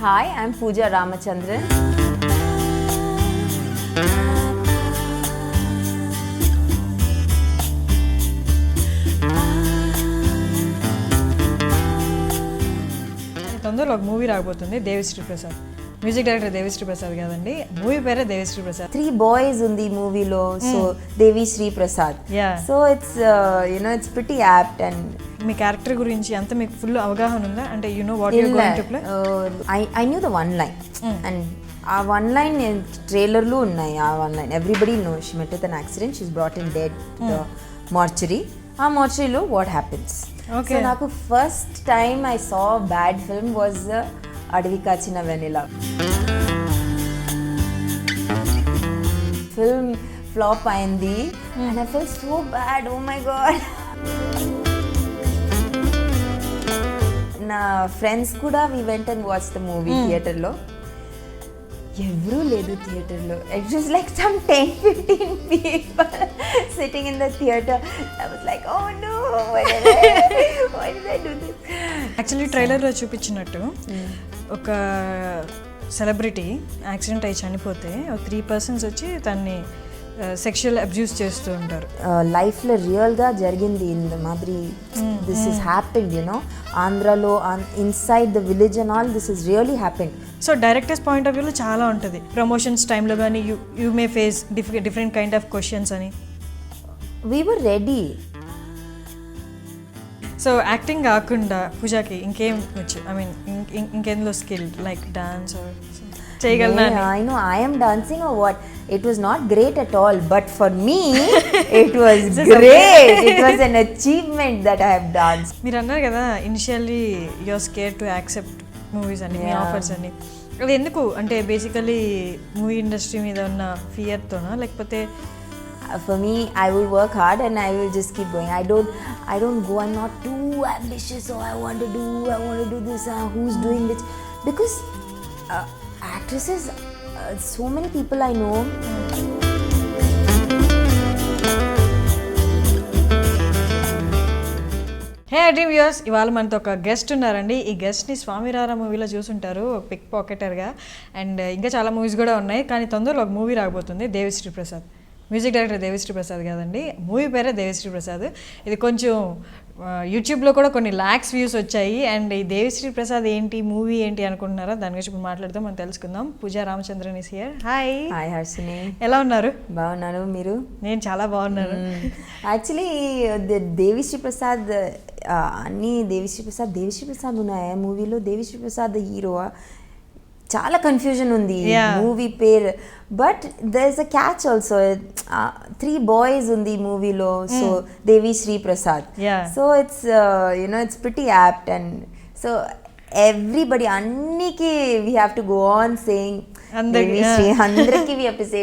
Hi, I'm Pooja Ramachandran. తొందరలో ఒక movie రాబోతుంది దేవిశ్రీ ప్రసాద్. మ్యూజిక్ డైరెక్టర్ దేవిశ్రీ ప్రసాద్ కాదండి, మూవీ పేరే Devi Sri Prasad. 3 boys in the movie lo, so Devi Sri Prasad. Yeah. So it's it's pretty apt and మీ character గురించి అంత మీకు ఫుల్ అవగాహన ఉందా? అంటే you know what you are going to play? I knew the one line and ఆ one line trailer లో ఉన్నాయి. ఆ one line everybody knows. She met with an accident, she's brought in dead to the mortuary. ఆ mortuary లో what happens? Okay. So నాకు first time I saw a bad film was అడవి కాచిన vanilla. Film flop అయింది and I felt so bad. Oh my god. నా friends కూడా we went and watched the movie theater లో. ఎవరూ లేదు థియేటర్లో. It was like some 10-15 people sitting in the theater. I was like, oh no, why did I do this? Actually ట్రైలర్లో చూపించినట్టు ఒక celebrity accident అయి చనిపోతే 3 persons వచ్చి తన్ని సెక్షువల్ అబ్యూస్ చేస్తూ ఉంటారు. లైఫ్లో రియల్గా జరిగింది ఇంత మాదిరి. దిస్ ఇస్ హ్యాపెండ్ ఆంధ్రాలో inside the village and all. This is really happened. So directors point of వ్యూలో చాలా ఉంటుంది. ప్రమోషన్స్ టైంలో కానీ you may face different kind of questions అని. We were ready. So acting కాకుండా పూజాకి ఇంకేం వచ్చు? ఐ మీన్ ఇంకెందులో స్కిల్ లైక్ డాన్స్ చేయగలనా? I am dancing or what? It was not great at all, but for me it was great. It was an achievement that I have danced. మీరు అన్నారు కదా initially you are scared to accept movies అని, మీ offers అని. అది ఎందుకు? అంటే basically movie industry మీద ఉన్న ఫియర్తోనా, లేకపోతే? For me, I will work hard and I will just keep going. I don't go. I'm not too ambitious. Oh, I want to do this. Who's doing this? Because actresses, so many people I know. Hey iDream viewers, ఇవాళ మనతో ఒక guest ఉన్నారండి. ఈ గెస్ట్ని స్వామిరారా మూవీలో చూసుంటారు, pick పాకెటర్గా. And ఇంకా చాలా movies కూడా ఉన్నాయి, కానీ తొందరలో ఒక మూవీ రాబోతుంది దేవిశ్రీ ప్రసాద్. మ్యూజిక్ డైరెక్టర్ దేవిశ్రీ ప్రసాద్ కాదండి, మూవీ పేరే దేవిశ్రీ ప్రసాద్. ఇది కొంచెం యూట్యూబ్లో కూడా కొన్ని లాక్స్ వ్యూస్ వచ్చాయి. అండ్ ఈ దేవిశ్రీ ప్రసాద్ ఏంటి, మూవీ ఏంటి అనుకుంటున్నారా? దాని గురించి ఇప్పుడు మాట్లాడదాం, మనం తెలుసుకుందాం. Pooja Ramachandran is here. Hi. Hi Harshini, ఎలా ఉన్నారు? బాగున్నాను, మీరు? నేను చాలా బాగున్నాను. యాక్చువల్లీ దేవిశ్రీ ప్రసాద్ అన్నీ దేవిశ్రీ ప్రసాద్ ఉన్నాయి మూవీలో. దేవిశ్రీ ప్రసాద్ హీరో. చాలా కన్ఫ్యూజన్ ఉంది మూవీ పేరు. But there is a catch also. 3 boys ఉంది మూవీలో, so Devi Sri Prasad. So it's pretty apt and so everybody అన్నికి we have to go on saying అందరికి we have to say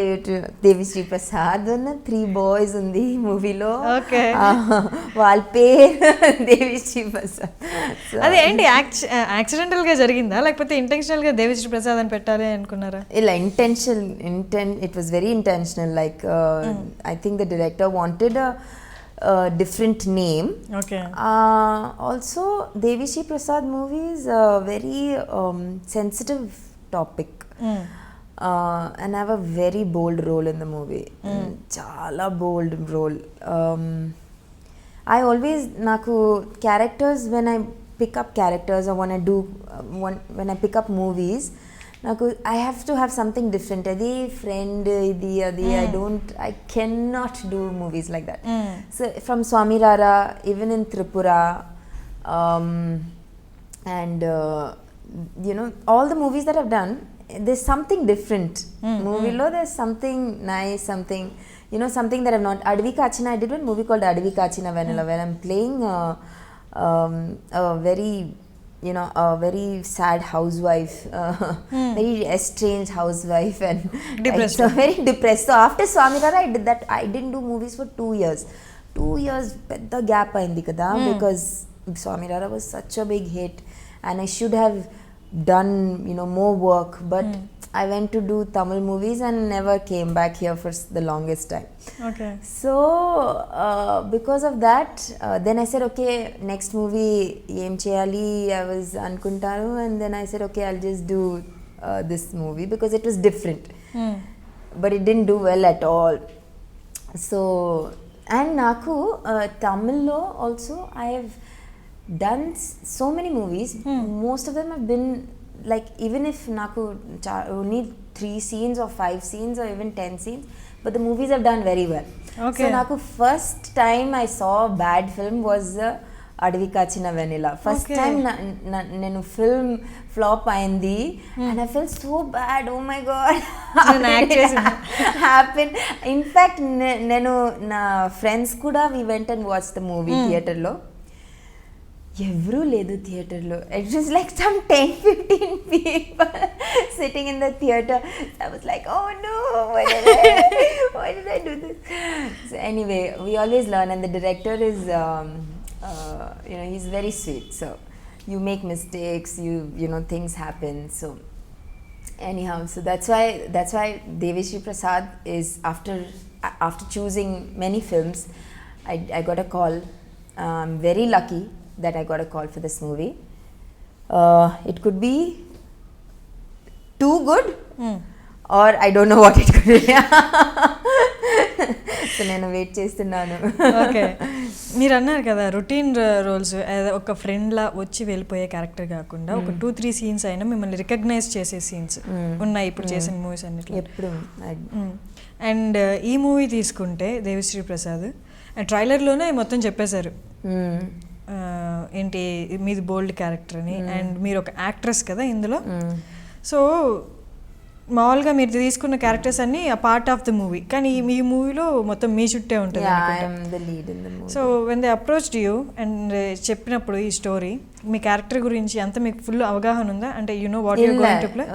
Devi Sri Prasad. 3 boys ఉంది మూవీలో, వాళ్ళ పేరు దేవి శ్రీ ప్రసాద్. అదే ఏంటి, యాక్సిడెంటల్ గా జరిగిందా లేకపోతే ఇంటెన్షనల్ గా దేవిశ్రీ ప్రసాద్ అని పెట్టాలి అనుకున్నారా? ఇలా it was very intentional. Like I think the director wanted a different name. Okay. Also Devi Sri Prasad movie is a very sensitive topic. And I have a very bold role in the movie. Chala bold role. I always naku characters, when I pick up characters or when I pick up movies, I have to have something different. Adi friend idi I cannot do movies like that. So from Swami Rara, even in Tripura, and all the movies that I've done, there's something different. Movie lo there's something nice, something something that I've not. Advi Kachina, I did one movie called Advi Kachina Venala, where I'm playing a very sad housewife, very estranged housewife and depressed. So very depressed. So after Swami Rara, I did that. I didn't do movies for 2 years. 2 years pedda gap ayindi kada, because Swami Rara was such a big hit and I should have done more work, but I went to do Tamil movies and never came back here for the longest time. Okay. So because of that, then I said, okay, next movie em cheyali, I was anukuntaru, and then I said, okay, I'll just do this movie because it was different. But it didn't do well at all. So, and naku Tamil lo also I have done so many movies. Most of them have been like, even if naku only 3 scenes or 5 scenes or even 10 scenes, but the movies have done very well. Okay. So naku first time I saw a bad film was Adavi Kachina Vanilla. First Okay. time nenu film flop ayindi, and I felt so bad. Oh my god, how did it happen? In fact, nenu na friends kuda we went and watched the movie theater lo. ఎవరూ లేదు థియేటర్లో. It was like some 10-15 people sitting in the theater. I was like, oh no, why did I do this? So anyway, we always learn, and the director is he's very sweet, so you make mistakes, you know, things happen. So anyhow, so that's why Devi Sri Prasad is, after choosing many films, I got a call. I'm very lucky that I got a call for this movie. It could be too good, or I don't know what it could be. So నేను wait చేస్తున్నాను. Okay, మీరు అన్నారు కదా routine roles, ఒక ఫ్రెండ్లా వచ్చి వెళ్ళిపోయే character కాకుండా ఒక 2-3 సీన్స్ అయినా మిమ్మల్ని రికగ్నైజ్ చేసే సీన్స్ ఉన్నాయి ఇప్పుడు చేసిన మూవీస్ అన్నిట్లో ఎప్పుడు. అండ్ ఈ మూవీ తీసుకుంటే దేవిశ్రీ ప్రసాద్ ట్రైలర్లోనే మొత్తం చెప్పేశారు ఏంటి మీది బోల్డ్ క్యారెక్టర్ అని, అండ్ మీరు ఒక యాక్ట్రెస్ కదా ఇందులో. సో మామూలుగా మీరు తీసుకున్న క్యారెక్టర్స్ అన్నీ ఆ పార్ట్ ఆఫ్ ద మూవీ, కానీ మీ మూవీలో మొత్తం మీ చుట్టే ఉంటుంది. So when they approached you and చెప్పినప్పుడు ఈ స్టోరీ, మీ క్యారెక్టర్ గురించి అంత మీకు ఫుల్ అవగాహన ఉందా? అంటే you know what you are going to play?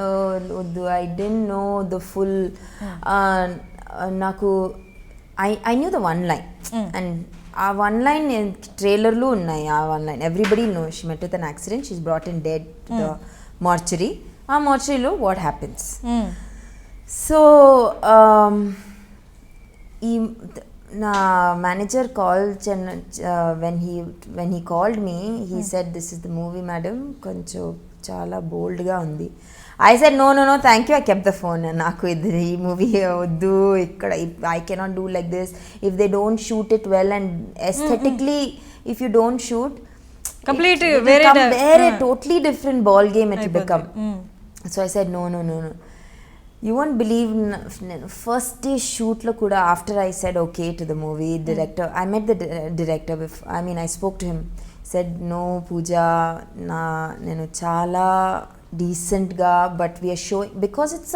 I don't know the full. నాకు I knew the one line, and ఆ వన్ లైన్ ట్రైలర్లో ఉన్నాయి. ఆ one line everybody know, she met with an accident, she is brought in dead to the mortuary. ఆ మార్చరీలో what happens. So ఈ నా manager when he called me, he said, this is the movie madam, కొంచెం చాలా బోల్డ్గా ఉంది. I said, no, thank you, I kept the phone. నాకు ఇది ఈ మూవీ వద్దు, ఇక్కడ I cannot do like this. If they don't shoot it well, and aesthetically if you don't shoot, complete very totally different ball game it will become. So I said, no. You won't believe, first day shoot lo kuda, after I said okay to the movie director, I met the director before, I spoke to him, said, no Pooja, nenu chaala decent ga, but we are showing, because it's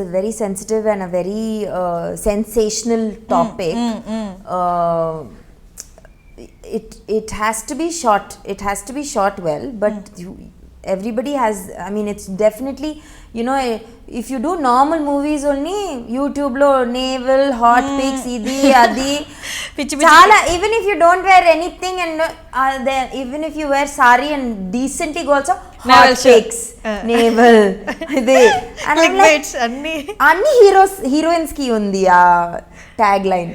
a very sensitive and a very sensational topic. It has to be shot well, but everybody has, it's definitely, you know, if you do normal movies only, YouTube lo navel hot pics idi adi chala, even if you don't wear anything, and then even if you wear sari and decently go also, hot pics, navel ide, and I'm like anni heroines ki undi a tagline.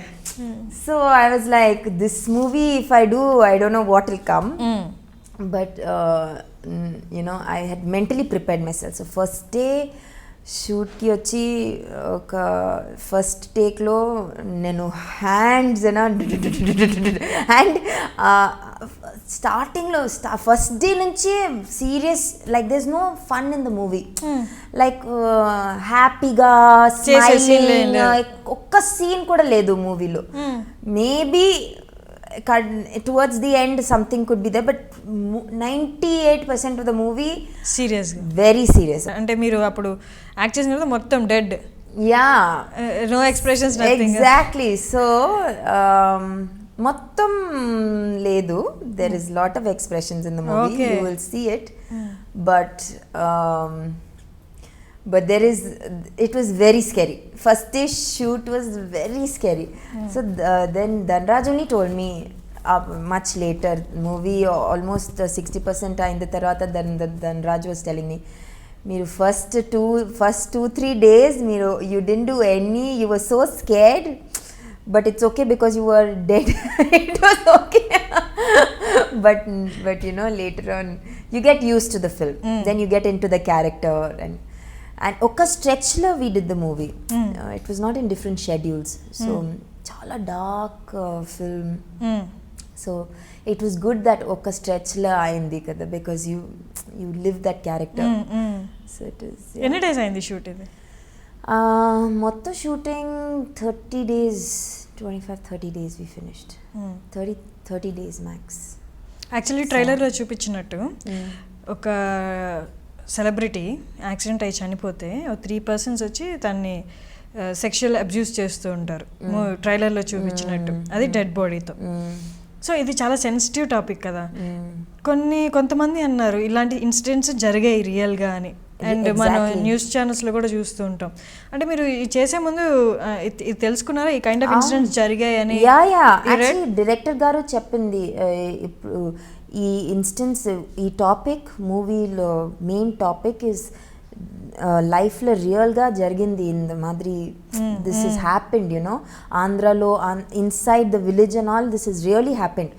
So I was like, this movie if I do, I don't know what will come. But you know, I had mentally prepared myself. So first day shoot ki vachi oka first take lo nenu hands and starting lo first day nunchi serious, like there's no fun in the movie. Like happy ga smiling okka scene kuda ledu movie lo. Maybe towards the end something could be there, but 98% of the movie serious, very serious. అంటే మీరు అప్పుడు act చేసిన తర్వాత మొత్తం dead, no expressions, nothing. Exactly. So మొత్తం లేదు, there is lot of expressions in the movie. You will see it, but it was very scary. First day shoot was very scary. So then Dhanraj only told me much later, movie almost 60% ayin tarvata, Dhanraj was telling me, మీరు first 2-3 days మీరు you didn't do any, you were so scared, but it's okay because you were dead. It was okay. but you know, later on you get used to the film. Then you get into the character, and oka stretch la we did the movie. It was not in different schedules, so chala dark film. So it was good that oka stretch la ayindi kada, because you live that character. So it is, yeah. ఎన్ని days అయింది shoot ఇది? మొత్తం shooting 30 days, 25-30 days we finished. 30 days max. Actually ట్రైలర్లో చూపించినట్టు ఒక celebrity accident అయి చనిపోతే 3 persons వచ్చి తన్ని సెక్షువల్ అబ్యూస్ చేస్తూ ఉంటారు ట్రైలర్లో చూపించినట్టు, అది డెడ్ బాడీతో. సో ఇది చాలా సెన్సిటివ్ టాపిక్ కదా. కొంతమంది అన్నారు ఇలాంటి ఇన్సిడెంట్స్ జరిగాయి రియల్గా అని, అండ్ మనం న్యూస్ ఛానల్స్లో కూడా చూస్తూ ఉంటాం. అంటే మీరు చేసే ముందు ఇది తెలుసుకున్నారా ఈ కైండ్ ఆఫ్ ఇన్సిడెంట్స్ జరిగాయి అని? డైరెక్టర్ గారు చెప్పింది ఇప్పుడు ఈ ఇన్స్టెన్స్, ఈ టాపిక్ మూవీలో మెయిన్ టాపిక్ ఇస్ లైఫ్లో రియల్గా జరిగింది. ఇన్ ద మాదిరి దిస్ ఇస్ హ్యాపెండ్, యునో, ఆంధ్రాలో inside the village and all, this is really happened.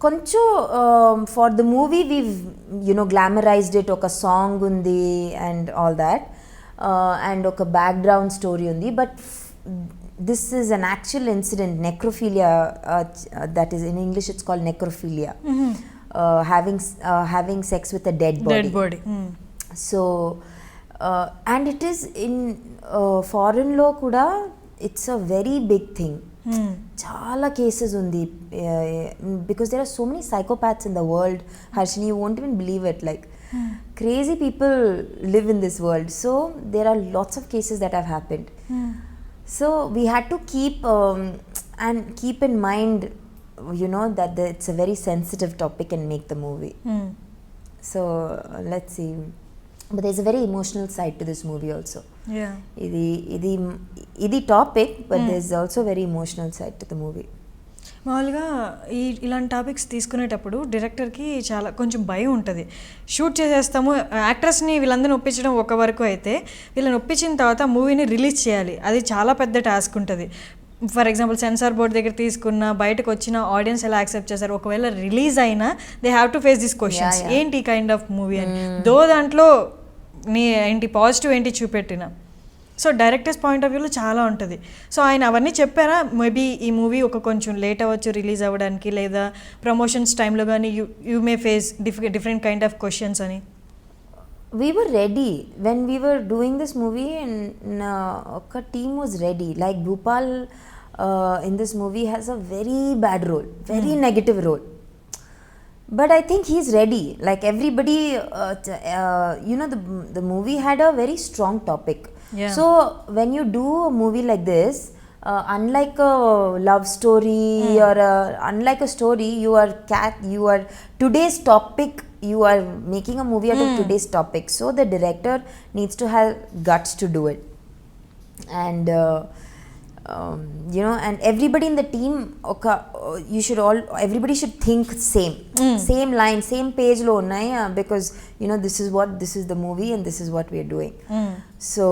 కొంచెం for the movie we you know glamorized it, ఒక సాంగ్ ఉంది అండ్ ఆల్ దాట్, అండ్ ఒక బ్యాక్గ్రౌండ్ స్టోరీ ఉంది. But this is an actual incident, necrophilia, that is in English it's called necrophilia. Having sex with a dead body. So and it is in foreign law kuda, it's a very big thing. Chala cases undi, because there are so many psychopaths in the world, Harshini, you won't even believe it, like crazy people live in this world. So there are lots of cases that have happened. So we had to keep in mind, you know, that it's a very sensitive topic and make the movie. So let's see. But there's a very emotional side to this movie also. Yeah. Idi topic, but there's also very emotional side to the movie. మామూలుగా ఇలాంటి topics తీసుకునేటప్పుడు డైరెక్టర్కి చాలా కొంచెం భయం ఉంటుంది. Shoot చేసేస్తాము, యాక్ట్రెస్ని వీళ్ళందరినీ ఒప్పించడం ఒక వరకు అయితే, వీళ్ళని ఒప్పించిన తర్వాత మూవీని రిలీజ్ చేయాలి, అది చాలా పెద్ద టాస్క్ ఉంటుంది. ఫర్ ఎగ్జాంపుల్ సెన్సార్ బోర్డ్ దగ్గర తీసుకున్న, బయటకు వచ్చిన ఆడియన్స్ ఎలా యాక్సెప్ట్ చేస్తారు, ఒకవేళ రిలీజ్ అయినా they have to face this questions, ఏంటి కైండ్ ఆఫ్ మూవీ అని. దో దాంట్లో నీ ఏంటి పాజిటివ్ ఏంటి చూపెట్టిన, సో డైరెక్టర్స్ పాయింట్ ఆఫ్ వ్యూలో చాలా ఉంటుంది. సో ఆయన అవన్నీ చెప్పారా, మేబీ ఈ మూవీ ఒక కొంచెం లేట్ అవ్వచ్చు రిలీజ్ అవ్వడానికి, లేదా ప్రమోషన్స్ టైంలో కానీ you may face different kind of questions అని? We were ready when we were doing this movie, and our team was ready. Like Bhupal in this movie has a very bad role, very negative role. But I think he's ready. Like everybody, you know, the movie had a very strong topic. Yeah. So when you do a movie like this, unlike a love story or unlike a story, you are today's topic. You are making a movie out of today's topic. So the director needs to have guts to do it. And you know, and everybody in the team, everybody should think same line, same page lo unnai, because you know, this is the movie and this is what we are doing. So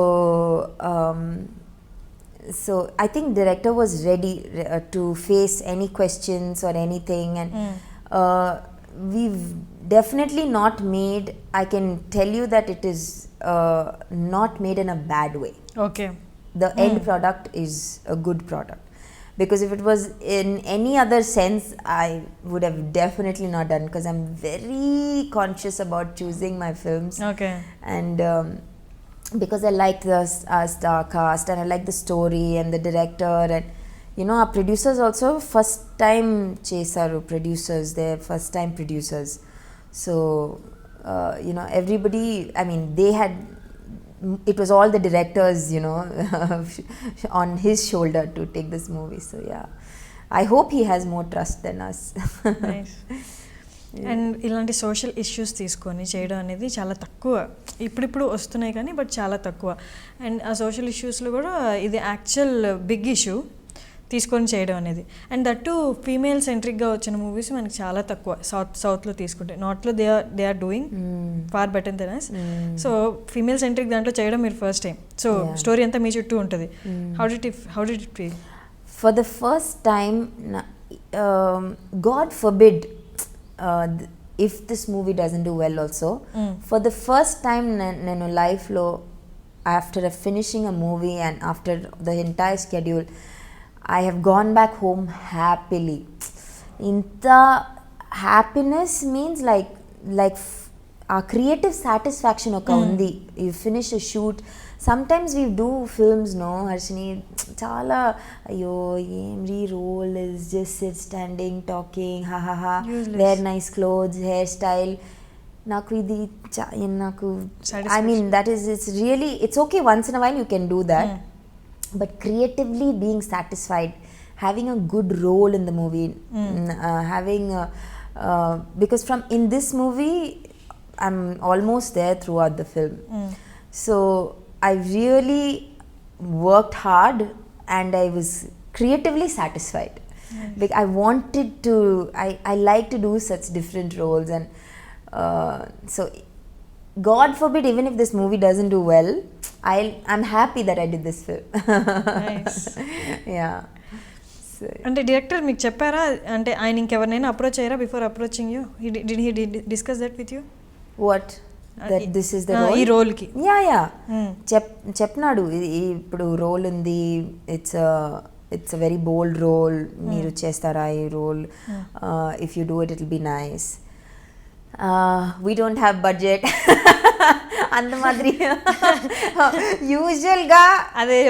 I think director was ready to face any questions or anything, and we've definitely not made, I can tell you that it is not made in a bad way. Okay. The end product is a good product, because if it was in any other sense, I would have definitely not done, because I'm very conscious about choosing my films. Okay. And because I like the star cast, and I like the story and the director, and you know, our producers also first time chesaru producers, they're first time producers. So you know, everybody, I mean, it was all the directors, you know, on his shoulder to take this movie. So yeah, I hope he has more trust than us. Nice. And ఇలాంటి social issues తీసుకొని చేయడం అనేది చాలా తక్కువ, ఇప్పుడిప్పుడు వస్తున్నాయి కానీ but చాలా తక్కువ. అండ్ ఆ సోషల్ ఇష్యూస్లో కూడా ఇది యాక్చువల్ బిగ్ ఇష్యూ. తీసుకొని చేయడం అనేది. అండ్ దట్టు ఫీమేల్ సెంట్రిక్గా వచ్చిన మూవీస్ మనకి చాలా తక్కువ సౌత్లో తీసుకుంటే. నార్త్లో they are doing far better than us. So female centric దాంట్లో చేయడం మీరు ఫస్ట్ టైం. సో స్టోరీ అంతా మీ చుట్టూ ఉంటుంది. How did it feel? For the first time, God forbid if this movie doesn't do well also, for the first time nenu life lo, after finishing a movie and after the entire schedule, I have gone back home happily. Inta happiness means like a creative satisfaction oka undi. You finish a shoot. Sometimes we do films, no Harshini, chala ayo every role is just sit standing talking ha ha ha, wear nice clothes, hairstyle. Naku idi naku, I mean that is, it's okay once in a while you can do that, but creatively being satisfied, having a good role in the movie, having because from in this movie I'm almost there throughout the film. So I really worked hard and I was creatively satisfied. Like I wanted to, I like to do such different roles, and so God forbid even if this movie doesn't do well, I'm happy that I did this film. Nice. Yeah. So, అంటే director మీకు చెప్పారా, అంటే ఆయన ఇంకెవరినైనా approach అయ్యారా before approaching you? Did he discuss that with you? what that this is the role? ఈ రోల్కి yeah చెప్పినాడు, ఇప్పుడు రోల్ ఉంది, it's a very bold role, మీరు చేస్తారా ఈ role, if you do it will be nice, we don't have budget అంత మాదిరి యూజువల్గా అదే.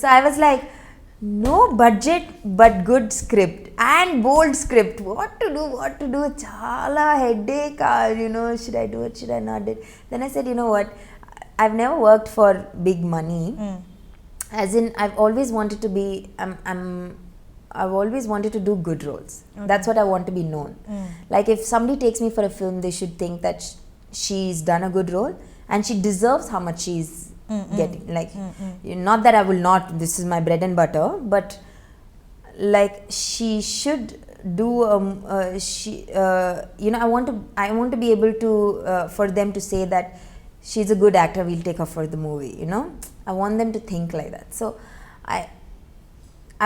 So I was like, no budget but good script and bold script, what to do, chala headache, you know, should I do it, should I not do it? Then I said, you know what, I've never worked for big money, as in I've always wanted to be I've always wanted to do good roles. Okay. That's what I want to be known. Like if somebody takes me for a film, they should think that she's done a good role and she deserves how much she's getting. Like not that I will not, this is my bread and butter, but like she should do you know, I want to be able to for them to say that she's a good actor, we'll take her for the movie, you know. I want them to think like that. So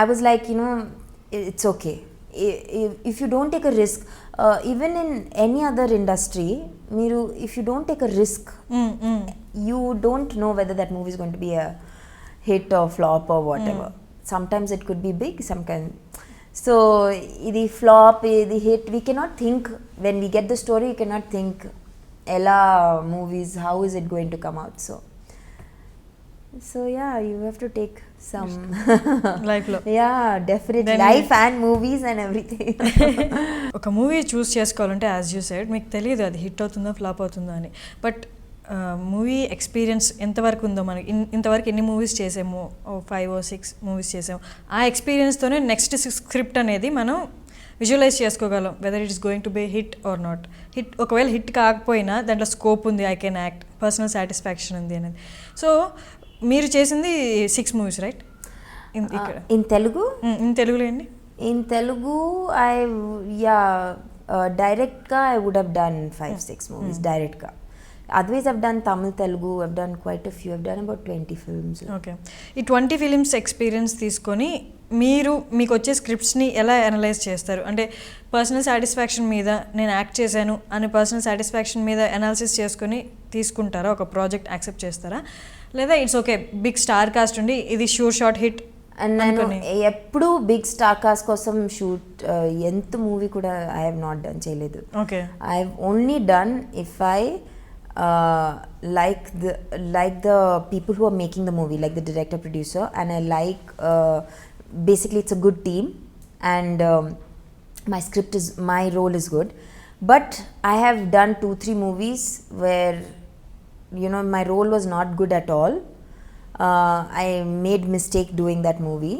I was like, you know, it's okay if you don't take a risk, even in any other industry, if you don't take a risk, you don't know whether that movie is going to be a hit or flop or whatever. Sometimes it could be big, sometimes. So the flop, the hit, we cannot think, when we get the story, you cannot think ella movies, how is it going to come out. So yeah, you have to take some life lo, yeah, definitely life and movies and everything. ఒక movie చూస్ చేసుకోవాలంటే as you said మీకు తెలియదు అది hit అవుతుందో flop అవుతుందో అని, but movie experience ఎంతవరకు ఉందో మనకి, ఇంతవరకు ఎన్ని మూవీస్ చేసాము, 5 or 6 మూవీస్ చేసాము, ఆ ఎక్స్పీరియన్స్తోనే నెక్స్ట్ స్క్రిప్ట్ అనేది మనం విజువలైజ్ చేసుకోగలం, whether it is going to be hit or not. Hit ఒకవేళ హిట్ కాకపోయినా దాంట్లో స్కోప్ ఉంది, I can act, personal satisfaction ఉంది అనేది. సో మీరు చేసింది 6 movies right? In Telugu? In తెలుగులో అండి? ఇన్ తెలుగు డైరెక్ట్గా I would have done 5-6 movies డైరెక్ట్గా. Otherwise I've done Tamil, Telugu, I've done quite a few, I've done about 20 films. Okay, ఈ 20 films experience తీసుకొని మీకు వచ్చే స్క్రిప్ట్స్ని ఎలా అనలైజ్ చేస్తారు? అంటే పర్సనల్ సాటిస్ఫాక్షన్ మీద నేను యాక్ట్ చేశాను అని పర్సనల్ సాటిస్ఫాక్షన్ మీద అనాలిసిస్ చేసుకొని తీసుకుంటారా, ఒక ప్రాజెక్ట్ యాక్సెప్ట్ చేస్తారా, లేదా it's okay big star cast ఉండి ఇది షూర్ షాట్ హిట్? అండ్ నేను ఎప్పుడు బిగ్ స్టార్ కాస్ట్ కోసం షూట్ ఎంత మూవీ కూడా ఐ హ్యావ్ నాట్ డన్ చేయలేదు. Okay, I have only done if I like the people who are making the movie, like the director, producer, and I like basically it's a good team, and my role is good. But I have done 2-3 movies where, you know, my role was not good at all. I made mistake doing that movie,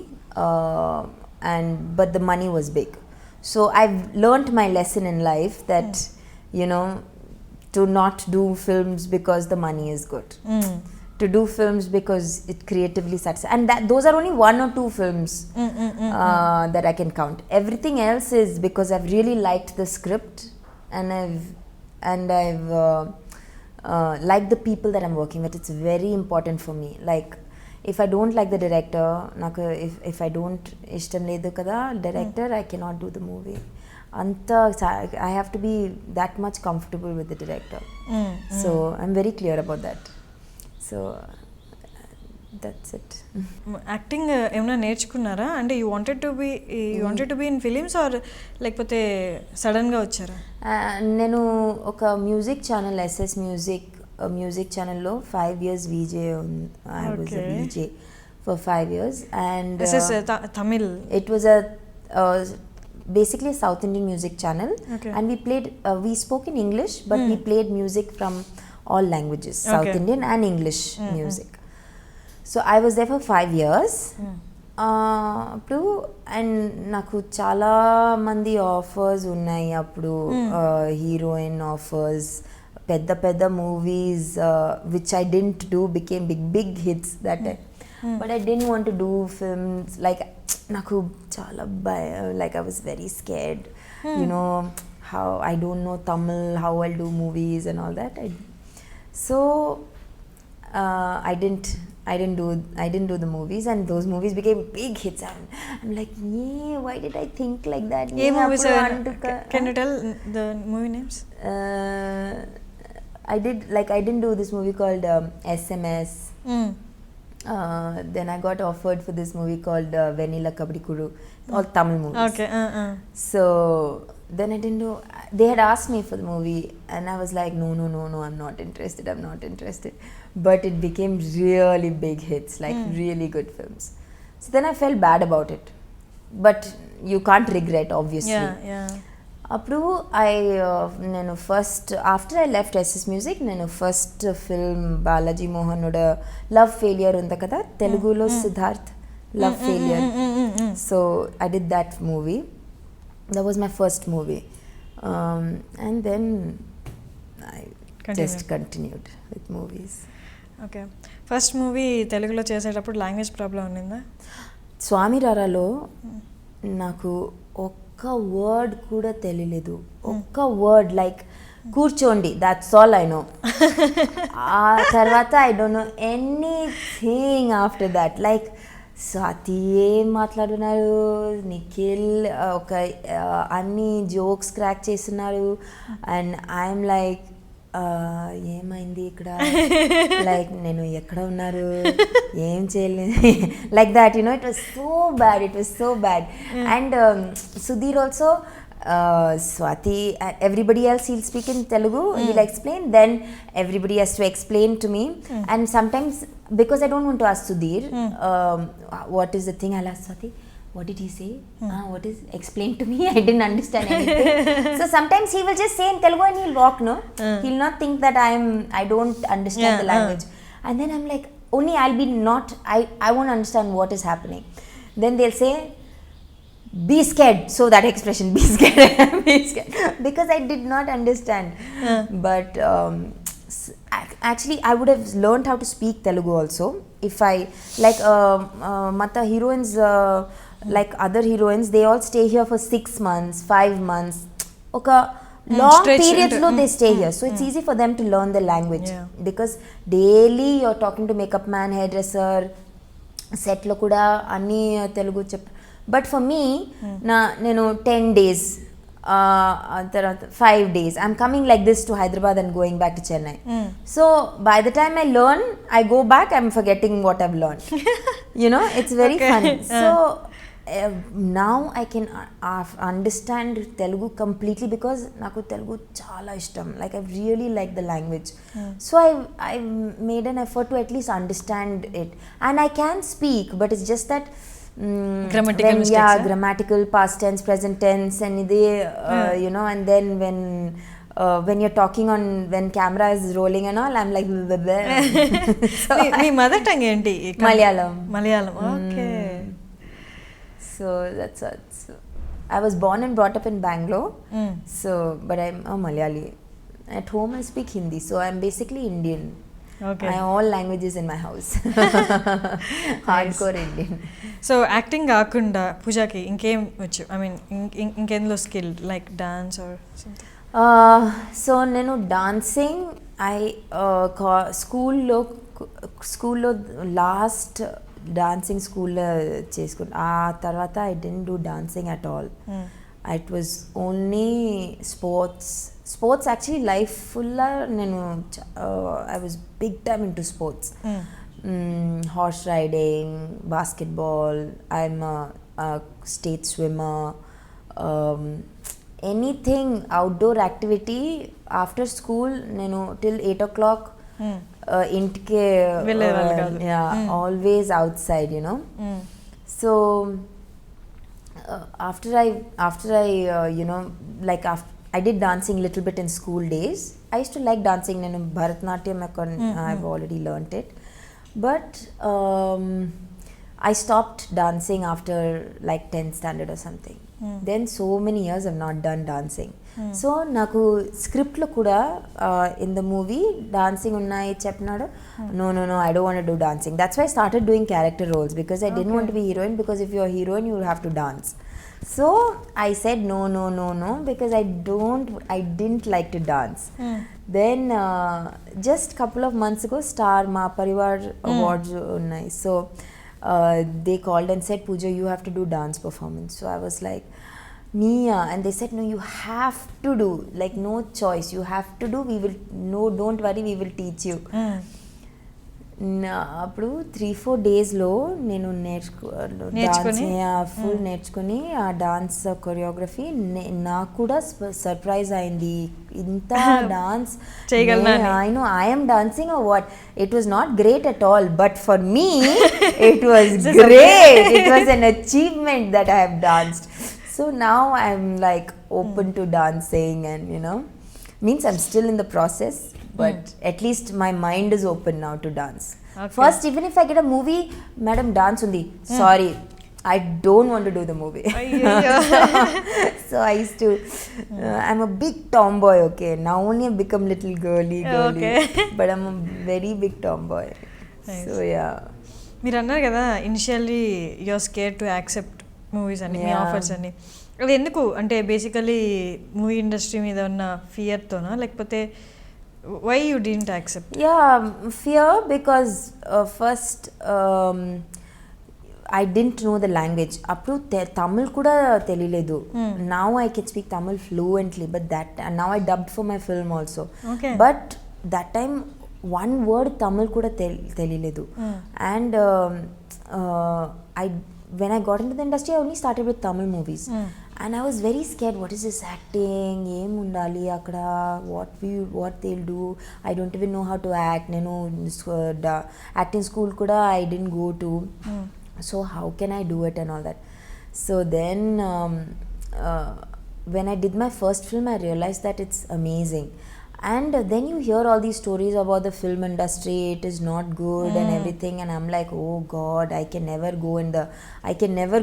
but the money was big. So I've learnt my lesson in life that you know, to not do films because the money is good, to do films because it creatively satisfies. And those are only 1 or 2 films that I can count. Everything else is because I've really liked the script, and I've liked the people that I'm working with. It's very important for me. Like, if I don't like the director, if I don't ishtam ledu kada director, I cannot do the movie. I have to be that much comfortable with the director. So I'm very clear about that. So that's it. Acting ఏమైనా నేర్చుకున్నారా? అంటే you wanted to be in films or లేకపోతే సడన్గా వచ్చారా? నేను ఒక music channel SS music ఛానల్లో 5 years VJ. I was a VJ for 5 years. And Tamil? It was basically a South Indian music channel. Okay. And we spoke in English, but we played music from all languages, South Indian and English music. So I was there for 5 years. అప్పుడు and నాకు చాలా మంది offers ఉన్నాయి అప్పుడు, heroine offers, పెద్ద పెద్ద movies which I didn't do became big hits that time. But I didn't want to do films. Like నాకు చాలా like I was very scared, you know how I don't know Tamil, how I'll do movies and all that. So I didn't do the movies, and those movies became big hits. I'm like, yeah, why did I think like that? Yeah, movies can you tell the movie names? I didn't do this movie called SMS. Then I got offered for this movie called Venila Kabadi Kuru, all Tamil movies. Okay. So then I didn't do. They had asked me for the movie, and I was like, no, I'm not interested. But it became really big hits, like really good films. So then I felt bad about it, but you can't regret, obviously. Yeah. అప్పుడు నేను first after I left SS music, నేను first film Balaji మోహనుడ love failure ఉంది కదా తెలుగులో, Siddharth love failure. So I did that movie. That was my first movie. And then I just continued with movies. Okay. First movie తెలుగులో చేసేటప్పుడు language problem ఉండిందా? స్వామి రారాలో నాకు ఒక్క word కూడా తెలియలేదు. ఒక్క వర్డ్, లైక్ కూర్చోండి, దాట్స్ ఆల్ ఐ నో. ఆ తర్వాత I don't know anything after that. Like Swathi ఏం మాట్లాడున్నారు, నిఖిల్ ఒక అన్ని జోక్స్ క్రాక్ చేస్తున్నారు, అండ్ ఐఎమ్ లైక్ ఏమైంది ఇక్కడ, లైక్ నేను ఎక్కడ ఉన్నారు, ఏం చేయలేదు, like that, you know. It was so bad. And Sudheer also, Swati, everybody else he'll speak in Telugu, he'll explain, then everybody has to explain to me. And sometimes, because I don't want to ask Sudhir what is the thing, I'll ask Swati, what did he say? What is, explain to me, I didn't understand anything. So sometimes he will just say in Telugu and he'll walk, no, he'll not think that I don't understand the language. And then I'm like, only I'll be not, I won't understand what is happening. Then they'll say, be scared, so that expression, be scared, be scared, because I did not understand. But actually I would have learned how to speak Telugu also if I, like mata heroines, like other heroines, they all stay here for 6 months, 5 months, oka long periods lo they stay here, so it's easy for them to learn the language. Because daily you're talking to makeup man, hairdresser, set lo kuda anni Telugu but for me nenu 10 days 5 days I'm coming like this to Hyderabad and going back to Chennai. So by the time I learn, I go back, I'm forgetting what I've learned. You know, it's very fun. So now I can understand Telugu completely because naku Telugu chala ishtam, like I really like the language. So I made an effort to at least understand it, and I can speak, but it's just that grammatical mistakes, grammatical, past tense, present tense, and they you know, and then when you're talking on, when camera is rolling and all, I'm like so my mother tongue enti? Malayalam. Okay. So that's it. So I was born and brought up in Bangalore. So but I'm a Malayali. At home I speak Hindi, so I'm basically Indian. Okay. All languages in my house. Hardcore Indian. So acting కాకుండా పూజాకి ఇంకేం వచ్చు, I mean ఇంకేందులో skill like dance or something? So నేను dancing స్కూల్లో last dancing స్కూల్లో చేసుకున్నా. ఆ తర్వాత I didn't do dancing at all. It was only sports actually life ఫుల్లా నేను I was big time into sports. Horse riding, basketball, I'm a state swimmer, anything outdoor activity after school nenu till 8 o'clock intike always outside, you know. So after I you know, like I did dancing little bit in school days. I used to like dancing. Nenu Bharatnatyam I've already learnt it. But I stopped dancing after like 10th standard or something. Then so many years I've not done dancing. So naku script lo kuda in the movie dancing unnai chepnadu. No, I don't want to do dancing. That's why I started doing character roles, because I didn't want to be heroine, because if you're a heroine you will have to dance. So I said no, because I didn't like to dance. Then just couple of months ago Star Ma Parivar Awards unnai. So they called and said, Pooja, you have to do dance performance. So I was like, Mia, and they said, no, you have to do, like no choice, you have to do. We will, no, don't worry, we will teach you. అప్పుడు 3-4 డేస్లో నేను full నేర్చుకుని ఆ dance choreography నాకు కూడా surprise అయింది. ఇంత dance చేయగలను, I am dancing or what? It was not great at all, but for me it was great. It was an achievement that I have danced. So now I'm like open to dancing, and you know, means I'm still in the process, but at least my mind is open now to dance. Okay. First, even if I get a movie, madam, dance undi, sorry, I don't want to do the movie. So I used to I'm a big tomboy, okay, now only I've become little girly, okay. But I'm a very big tomboy. Nice. So yeah, మీరు అన్నారు కదా initially you are scared to accept movies అని, మీ offers అని. అది ఎందుకు అంటే basically movie industry మీద ఉన్న ఫియర్తోనా, లేకపోతే why you didn't accept? Yeah, fear, because first I didn't know the language. Appu Tamil kuda teliyaledu. Now I can speak Tamil fluently, but now I dubbed for my film also. Okay. But that time one word Tamil kuda teliyaledu. And when I got into the industry, I only started with Tamil movies. And I was very scared. What is this acting? Em undali akkada? What they'll do? I don't even know how to act. Nenu acting school kuda I didn't go to. So how can I do it and all that? So then when I did my first film, I realized that it's amazing. And then you hear all these stories about the film industry, it is not good and everything, and I'm like, oh god, I can never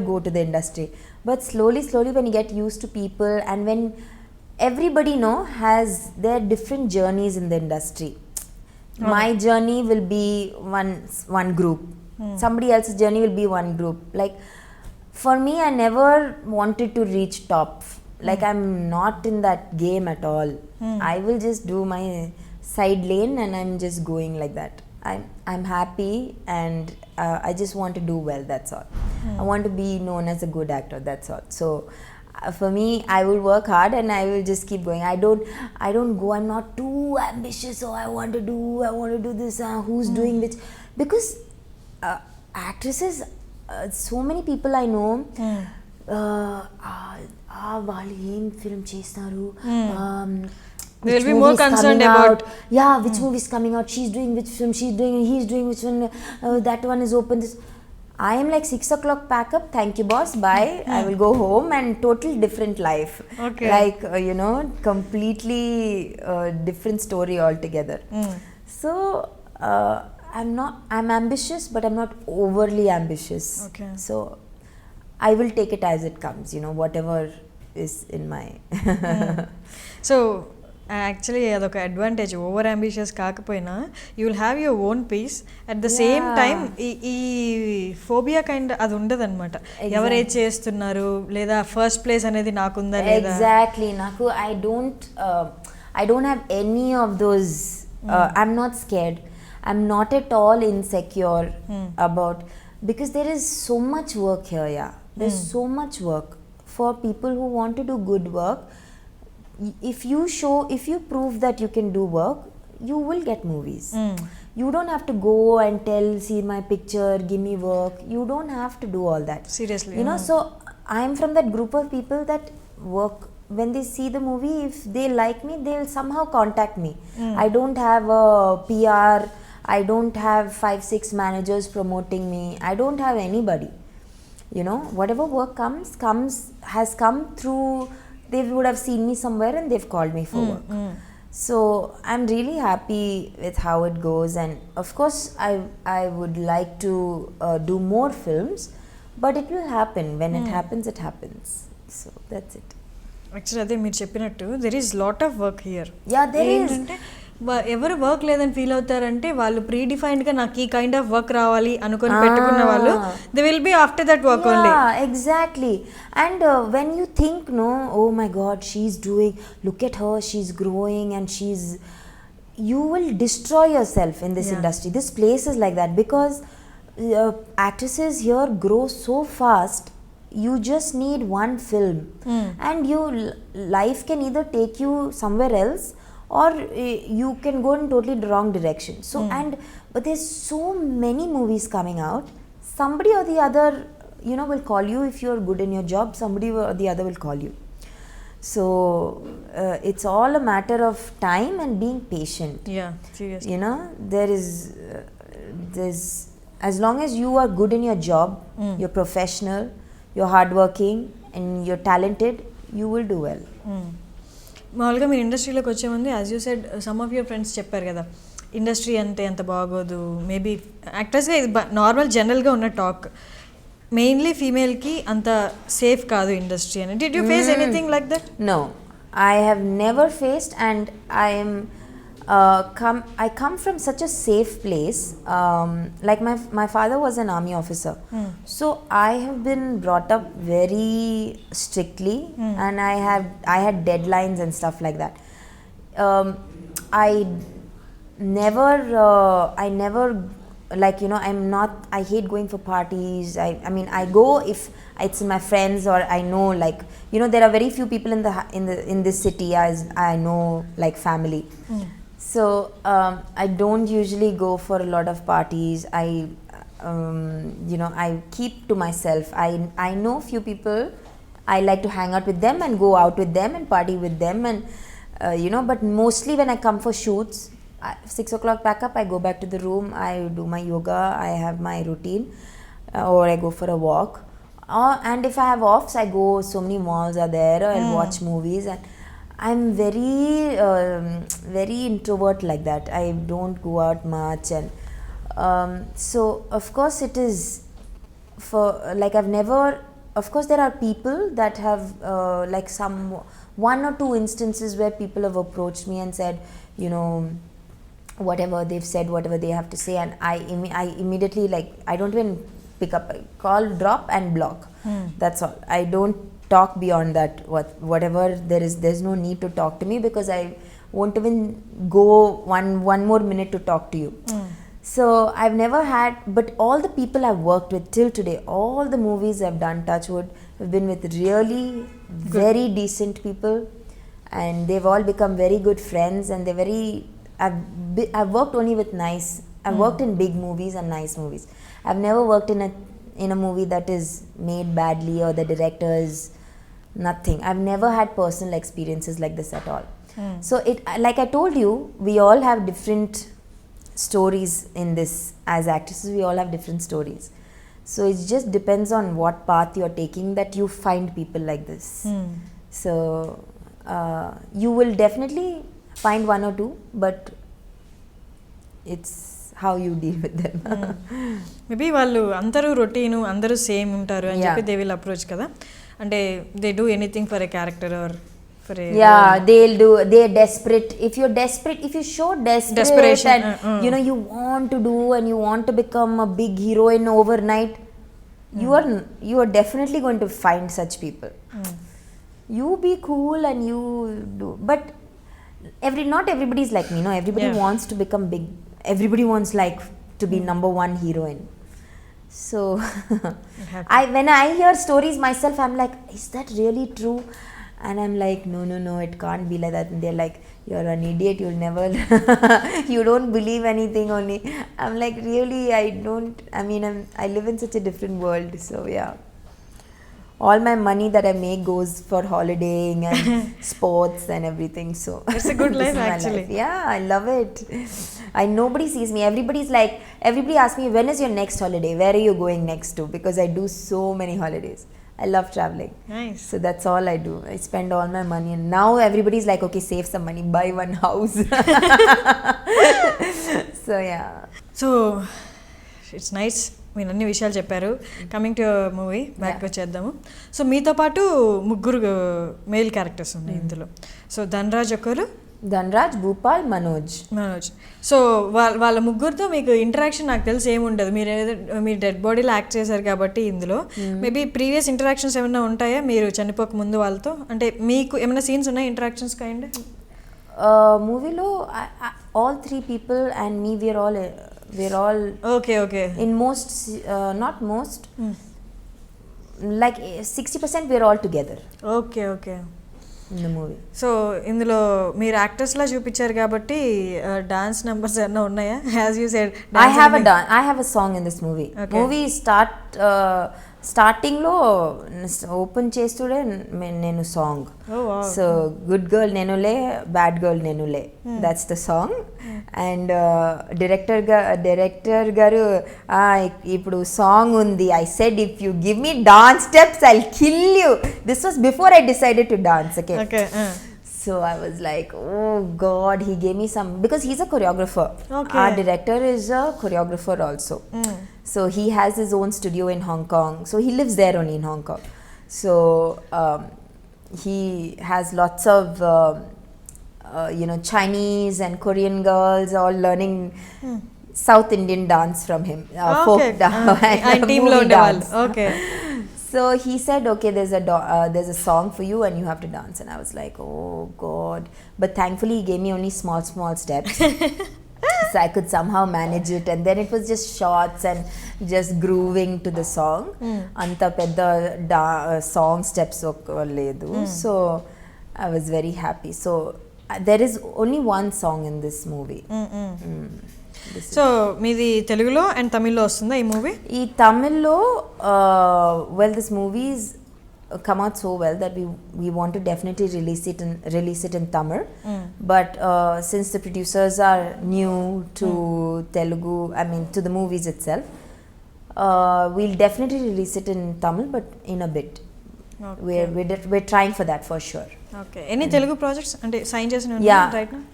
go to the industry. But slowly when you get used to people, and when everybody has their different journeys in the industry. My journey will be one group, somebody else's journey will be one group. Like for me, I never wanted to reach top. Like I'm not in that game at all. I will just do my side lane and I'm just going like that. I'm happy, and I just want to do well, that's all. I want to be known as a good actor, that's all. So for me, I will work hard and I will just keep going. I don't go, I'm not too ambitious, oh I want to do this, who's doing which, because actresses, so many people I know, వాళ్ళు ఏం film చేస్తారు, they will be more concerned about which movie is coming out, she's doing which film, he's doing which one, that one is open, this. I am like 6 o'clock pack up, thank you boss, bye, I will go home, and total different life. Okay. Like you know, completely different story altogether. So I'm ambitious, but I'm not overly ambitious. Okay. So I will take it as it comes, you know, whatever is in my So actually అదొక advantage. Over ambitious కాకపోయినా you will have your own peace. At the same time ఈ phobia kind అది ఉండదు అనమాట. ఎవరేది చేస్తున్నారు లేదా first place అనేది నాకుందా లేదా. ఎగ్జాక్ట్లీ. నాకు I don't have any of those. I'm not scared. I'm not at all insecure about, because there is so much work here. Yeah, there's so much work for people who want to do good work. If you prove that you can do work, you will get movies. You don't have to go and see my picture, give me work. You don't have to do all that. Seriously. So I'm from that group of people that work. When they see the movie, if they like me, they'll somehow contact me. I don't have a PR. I don't have 5-6 managers promoting me. I don't have anybody. Whatever work has come through. They would have seen me somewhere and they've called me for work. So I'm really happy with how it goes, and of course I would like to do more films, but it will happen. When it happens, it happens. So that's it. Actually అదే మీరు చెప్పినట్టు there is lot of work here. ఏంటంటే ఎవరు work లేదని feel అవుతారంటే వాళ్ళు pre డిఫైన్డ్గా నాకు ఈ kind of work రావాలి అనుకొని పెట్టుకున్న వాళ్ళు they will be after that work only. Exactly. And when you think oh my god she's doing, look at her, she's growing and you will destroy yourself in this industry. This place is like that because actresses here grow so fast. You just need one film and your life can either take you somewhere else or you can go in totally the wrong direction. So but there's so many movies coming out. Somebody or the other will call you. If you're good in your job, somebody or the other will call you. So it's all a matter of time and being patient. Yeah, seriously. There's as long as you are good in your job, you're professional, you're hardworking and you're talented, you will do well. మామూలుగా మీరు ఇండస్ట్రీలోకి వచ్చే ముందు as you said some of your friends చెప్పారు కదా industry అంటే అంత బాగోదు, మేబీ యాక్టర్స్గా ఇది నార్మల్ జనరల్గా ఉన్న టాక్, మెయిన్లీ ఫీమేల్కి అంత సేఫ్ కాదు ఇండస్ట్రీ అని. Did you face anything like that? No, I have never faced, and I come from such a safe place. Like my father was an army officer, so I have been brought up very strictly, and I had deadlines and stuff like that. I never I hate going for parties. I mean I go if it's my friends, or I know there are very few people in this city as I know, like family. So I don't usually go for a lot of parties. I keep to myself. I know few people. I like to hang out with them and go out with them and party with them, and but mostly when I come for shoots, 6 o'clock pack up, I go back to the room, I do my yoga, I have my routine, or I go for a walk, and if I have offs, I go, so many malls are there, or I'll watch movies, and I'm very introvert like that. I don't go out much, and so of course it is for I've never, of course there are people that have one or two instances where people have approached me and said, whatever they've said, whatever they have to say, and I immediately I don't even pick up, call, drop and block. That's all. I don't talk beyond that. Whatever there's no need to talk to me, because I won't even go one more minute to talk to you. So I've never had, but all the people I've worked with till today, all the movies I've done, touchwood, have been with really very decent people, and they've all become very good friends, and they're very I've worked only with nice. I've worked in big movies and nice movies. I've never worked in a movie that is made badly, or the director is nothing. I've never had personal experiences like this at all. So like I told you, we all have different stories in this. As actresses, we all have different stories. So it just depends on what path you're taking that you find people like this. So you will definitely find one or two, but it's how you deal with them. Maybe వాళ్ళు అందరూ routine, అందరూ same ఉంటారు అని చెప్పి they will approach కదా. అంటే they do anything for a character are for a Yeah, role. they're desperate. If you're desperate, if you show Desperation, and you want to do and you want to become a big heroine overnight, you are definitely going to find such people. You be cool and you do, but not everybody is like me. No, everybody wants to become big. Everybody wants like to be number one heroine. So when I hear stories myself, I'm like, is that really true? And I'm like, no, it can't be like that. And they're like, you're an idiot, you'll never you don't believe anything only. I'm like, really, I live in such a different world. So yeah, all my money that I make goes for holidaying and sports and everything. So It's a good this life, is my actually. life. Yeah, I love it. Nobody sees me. Everybody asks me, when is your next holiday? Where are you going next to? Because I do so many holidays. I love traveling. Nice. So that's all I do. I spend all my money, and now everybody's like, okay, save some money, buy one house. So yeah. So it's nice, మీరు అన్ని విషయాలు చెప్పారు. Coming to movie back వచ్చేద్దాము. So మీతో పాటు ముగ్గురు male characters ఉన్నాయి ఇందులో. సో ధనరాజ్ ఒకరు, ధనరాజ్, భూపాల్, మనోజ్. సో వాళ్ళ ముగ్గురితో మీకు ఇంటరాక్షన్ నాకు తెలిసి ఏముండదు. మీరు డెడ్ బాడీలో యాక్ట్ చేశారు కాబట్టి ఇందులో మేబీ ప్రీవియస్ ఇంటరాక్షన్స్ ఏమైనా ఉంటాయా మీరు చనిపోక ముందు వాళ్ళతో? అంటే మీకు ఏమైనా సీన్స్ ఉన్నాయి ఇంటరాక్షన్స్ కైండ్? మూవీలో all three people and me, we're all okay in most not most like 60% we're all together okay in the movie. So ఇందులో మీరు యాక్టర్స్లా చూపించారు కాబట్టి డాన్స్ నెంబర్స్ ఏమైనా ఉన్నాయా? As you said I have a song in this movie. Movie starting లో open చేస్తుండే నేను సాంగ్. సో గుడ్ గర్ల్ నేనులే, బ్యాడ్ గర్ల్ నేనులే, that's the song. And director గారు ఇప్పుడు సాంగ్ ఉంది, I said if you give me dance steps I'll kill you. This was before I decided to dance. Okay. So I was like, oh God, he gave me some, because he's a choreographer. Our director is a choreographer also. So he has his own studio in Hong Kong. So he lives there only in Hong Kong. So he has lots of Chinese and Korean girls all learning South Indian dance from him, folk dance and team movie dance. Okay. So he said, okay, there's a song for you and you have to dance. And I was like, oh God. But thankfully he gave me only small steps. So I could somehow manage it. And then it was just shots and just grooving to the song. Anta pedda song steps ledu. So I was very happy. So there is only one song in this movie. So మీది తెలుగులో and తమిళ్లో వస్తుందా ఈ movie? ఈ తమిళ్లో this movies come out so well that we want to definitely release it in Tamil. But since the producers are new to Telugu, to the movies itself, we'll definitely release it in Tamil, but in a bit. We're trying for that for sure. Okay. Any Telugu projects అంటే sign చేసిన right now?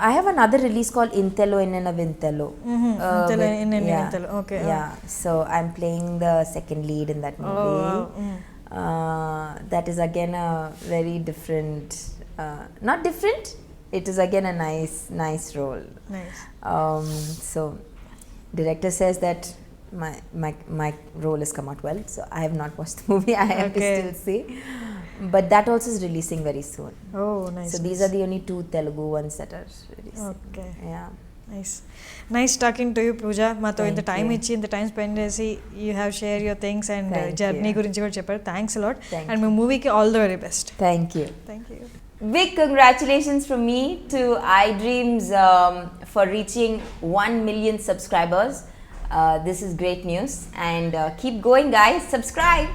I have another release called Intelo Innena Vintelo. Intelo. Okay. Yeah. So I'm playing the second lead in that movie. That is again a very different, not different. It is again a nice role. Nice. So director says that my role has come out well. So I have not watched the movie. I have to still see. But that also is releasing very soon. Oh, nice. So these are the only two Telugu ones that are releasing. Okay. Yeah. Nice talking to you, Pooja. మాతో ఇంత time ఇచ్చి ఇంత time spend చేసి you have share your things and journey గురించి కూడా చెప్పారు. Thanks a lot. And మీ మూవీకి all the very best. Thank you. Big congratulations from me to iDreams for reaching 1 million subscribers. This is great news, and keep going, guys. Subscribe.